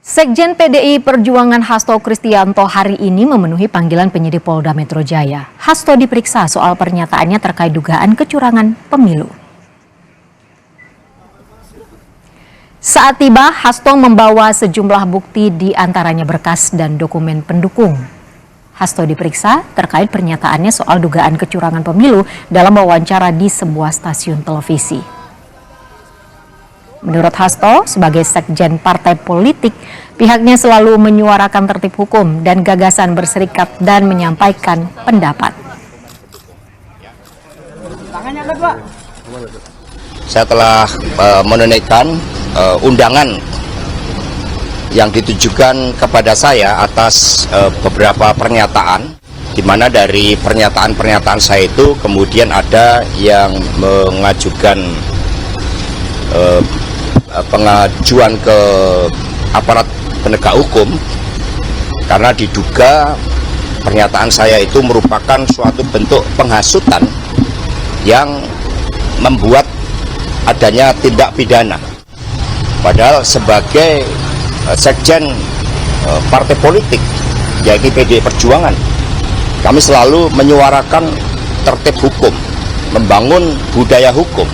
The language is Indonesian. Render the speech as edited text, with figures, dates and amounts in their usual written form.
Sekjen PDI Perjuangan Hasto Kristianto hari ini memenuhi panggilan penyidik Polda Metro Jaya. Hasto diperiksa soal pernyataannya terkait dugaan kecurangan pemilu. Saat tiba, Hasto membawa sejumlah bukti di antaranya berkas dan dokumen pendukung. Hasto diperiksa terkait pernyataannya soal dugaan kecurangan pemilu dalam wawancara di sebuah stasiun televisi. Menurut Hasto, sebagai sekjen partai politik, pihaknya selalu menyuarakan tertib hukum dan gagasan berserikat dan menyampaikan pendapat. Saya telah menunaikan undangan yang ditujukan kepada saya atas beberapa pernyataan, di mana dari pernyataan-pernyataan saya itu kemudian ada yang mengajukan pengajuan ke aparat penegak hukum karena diduga pernyataan saya itu merupakan suatu bentuk penghasutan yang membuat adanya tindak pidana. Padahal sebagai sekjen partai politik, yaitu PDI Perjuangan, kami selalu menyuarakan tertib hukum, membangun budaya hukum.